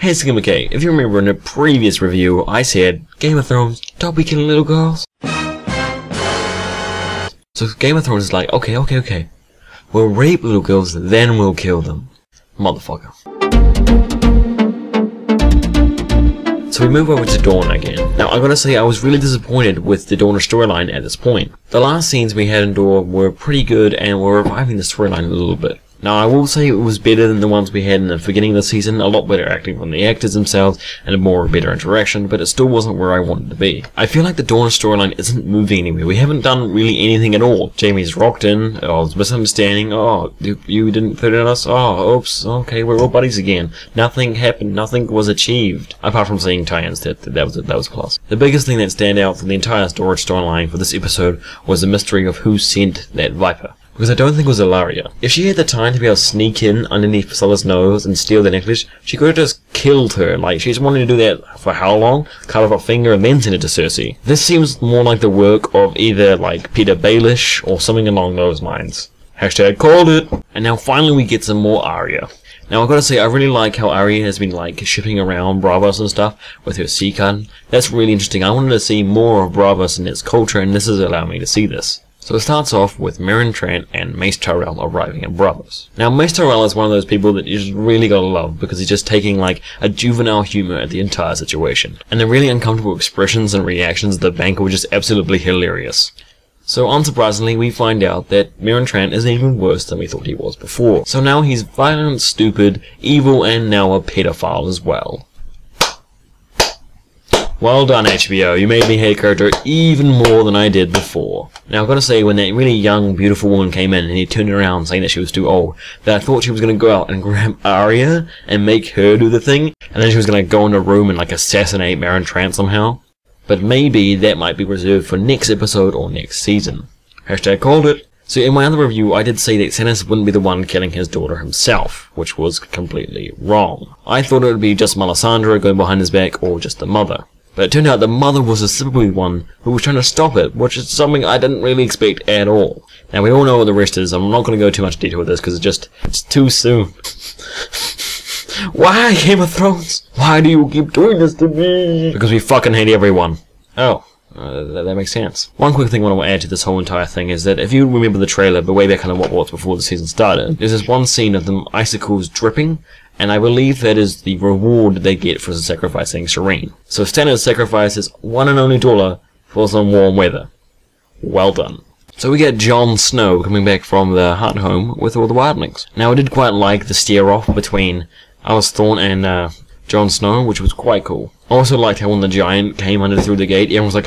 Hey, it's McKay. If you remember in a previous review, I said, Game of Thrones, don't be killing little girls. So Game of Thrones is like, okay. We'll rape little girls, then we'll kill them. Motherfucker. So we move over to Dorne again. Now I gotta say I was really disappointed with the Dorne storyline at this point. The last scenes we had in Dorne were pretty good and were reviving the storyline a little bit. Now I will say it was better than the ones we had in the beginning of the season, a lot better acting from the actors themselves and a more better interaction, but it still wasn't where I wanted to be. I feel like the Dorne storyline isn't moving anywhere. We haven't done really anything at all. Jaime's rocked in, oh, misunderstanding, oh, you didn't put it on us, oh, oops, okay, we're all buddies again. Nothing happened, nothing was achieved. Apart from seeing tie-ins, that was a plus. The biggest thing that stand out from the entire storyline for this episode was the mystery of who sent that Viper. Because I don't think it was Arya. If she had the time to be able to sneak in underneath Priscilla's nose and steal the necklace, she could have just killed her. Like, she's wanted to do that for how long? Cut off her finger and then send it to Cersei. This seems more like the work of either, like, Peter Baelish or something along those lines. Hashtag called it! And now finally we get some more Arya. Now I've got to say, I really like how Arya has been like shipping around Braavos and stuff with her sea gun. That's really interesting. I wanted to see more of Braavos and its culture, and this has allowed me to see this. So it starts off with Meereen and Mace Tyrell arriving in Braavos. Now Mace Tyrell is one of those people that you just really gotta love because he's just taking like a juvenile humor at the entire situation. And the really uncomfortable expressions and reactions of the banker were just absolutely hilarious. So unsurprisingly, we find out that Meereen is even worse than we thought he was before. So now he's violent, stupid, evil, and now a pedophile as well. Well done, HBO. You made me hate character even more than I did before. Now, I've got to say, when that really young, beautiful woman came in and he turned around saying that she was too old, that I thought she was going to go out and grab Arya and make her do the thing, and then she was going to go in the room and, like, assassinate Meereen somehow. But maybe that might be reserved for next episode or next season. Hashtag called it. So in my other review, I did say that Stannis wouldn't be the one killing his daughter himself, which was completely wrong. I thought it would be just Melisandre going behind his back or just the mother. But it turned out the mother was specifically one who was trying to stop it, which is something I didn't really expect at all. Now we all know what the rest is. I'm not going to go too much detail with this because it's too soon. Why, Game of Thrones? Why do you keep doing this to me? Because we fucking hate everyone. Oh. That makes sense. One quick thing I want to add to this whole entire thing is that if you remember the trailer, but way back kind of what was before the season started, there's this one scene of them icicles dripping, and I believe that is the reward they get for sacrificing Shireen. So Stannis sacrificed his one and only daughter for some warm weather. Well done. So we get Jon Snow coming back from the Hut Home with all the wildlings. Now I did quite like the stare-off between Alice Thorne and Jon Snow, which was quite cool. I also liked how when the giant came under through the gate, everyone was like,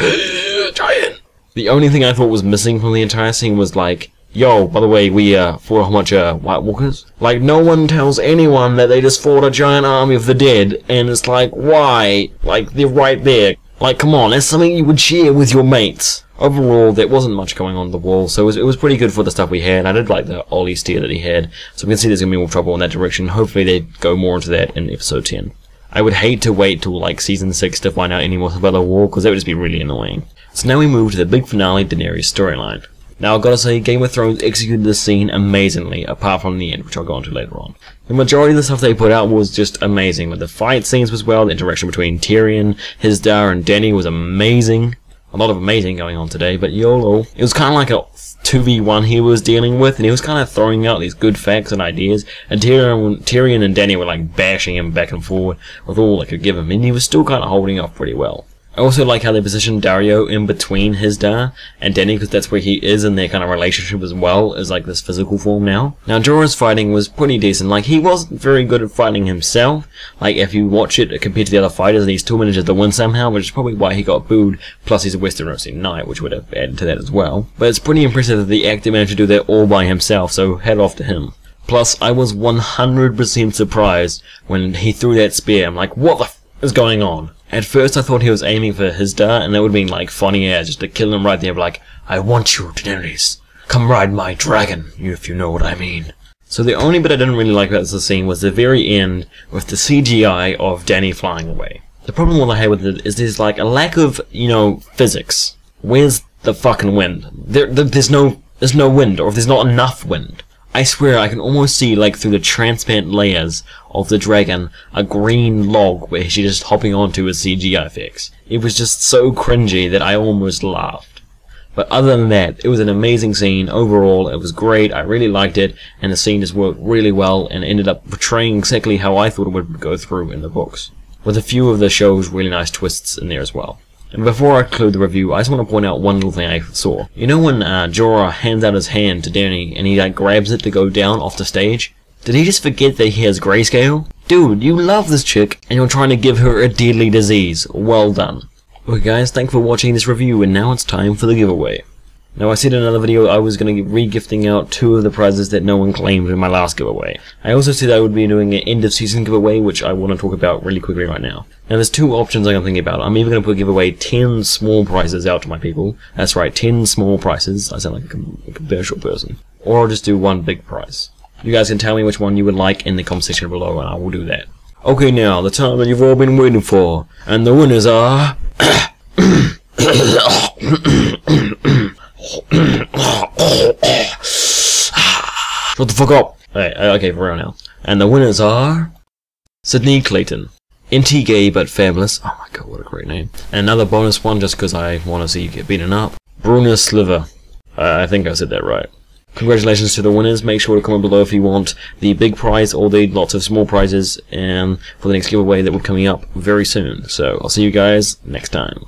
giant! The only thing I thought was missing from the entire scene was like, yo, by the way, we fought a bunch of White Walkers. Like, no one tells anyone that they just fought a giant army of the dead, and it's like, why? Like, they're right there. Like, come on, that's something you would share with your mates. Overall, there wasn't much going on the wall, so it was pretty good for the stuff we had. I did like the Ollie steer that he had, so we can see there's going to be more trouble in that direction. Hopefully they go more into that in episode 10. I would hate to wait till like season 6 to find out any more about the war, because that would just be really annoying. So now we move to the big finale Daenerys storyline. Now I've got to say, Game of Thrones executed this scene amazingly, apart from the end, which I'll go into later on. The majority of the stuff they put out was just amazing, but the fight scenes was well, the interaction between Tyrion, Hizdahr, and Dany was amazing. A lot of amazing going on today, but YOLO. It was kind of like a 2v1 he was dealing with, and he was kind of throwing out these good facts and ideas, and Tyrion and Dany were like bashing him back and forward with all they could give him, and he was still kind of holding off pretty well. I also like how they positioned Daario in between Hizdahr and Dany, because that's where he is in their kind of relationship as well, as like this physical form now. Now Jorah's fighting was pretty decent. Like, he wasn't very good at fighting himself. Like, if you watch it compared to the other fighters, he still managed to win somehow, which is probably why he got booed. Plus he's a Westerosi knight, which would have added to that as well. But it's pretty impressive that the actor managed to do that all by himself, so head off to him. Plus, I was 100% surprised when he threw that spear. I'm like, what the f is going on? At first I thought he was aiming for Hizdahr, and that would have been like funny just to kill him right there, like, I want you, Daenerys. Come ride my dragon, if you know what I mean. So the only bit I didn't really like about this scene was the very end with the CGI of Dany flying away. The problem what I had with it is there's like a lack of, physics. Where's the fucking wind? There's no wind, or if there's not enough wind. I swear I can almost see, like, through the transparent layers of the dragon, a green log where she's just hopping onto with CGI effects. It was just so cringy that I almost laughed. But other than that, it was an amazing scene. Overall, it was great. I really liked it, and the scene just worked really well and ended up portraying exactly how I thought it would go through in the books, with a few of the show's really nice twists in there as well. And before I conclude the review, I just want to point out one little thing I saw. You know when Jorah hands out his hand to Dany and he like grabs it to go down off the stage? Did he just forget that he has grayscale? Dude, you love this chick and you're trying to give her a deadly disease. Well done. Okay guys, thanks for watching this review, and now it's time for the giveaway. Now I said in another video I was going to be re-gifting out 2 of the prizes that no one claimed in my last giveaway. I also said I would be doing an end of season giveaway, which I want to talk about really quickly right now. Now there's 2 options I'm thinking about. I'm either going to give away 10 small prizes out to my people. That's right, 10 small prizes. I sound like a commercial person. Or I'll just do 1 big prize. You guys can tell me which one you would like in the comment section below, and I will do that. Okay, now the time that you've all been waiting for, and the winners are shut the fuck up. Okay, for real now. And the winners are Sydney Clayton, NT Gay but Fabulous. Oh my god, what a great name. And another bonus one just because I want to see you get beaten up. Bruna Sliver. I think I said that right. Congratulations to the winners. Make sure to comment below if you want the big prize or the lots of small prizes and for the next giveaway that will be coming up very soon. So I'll see you guys next time.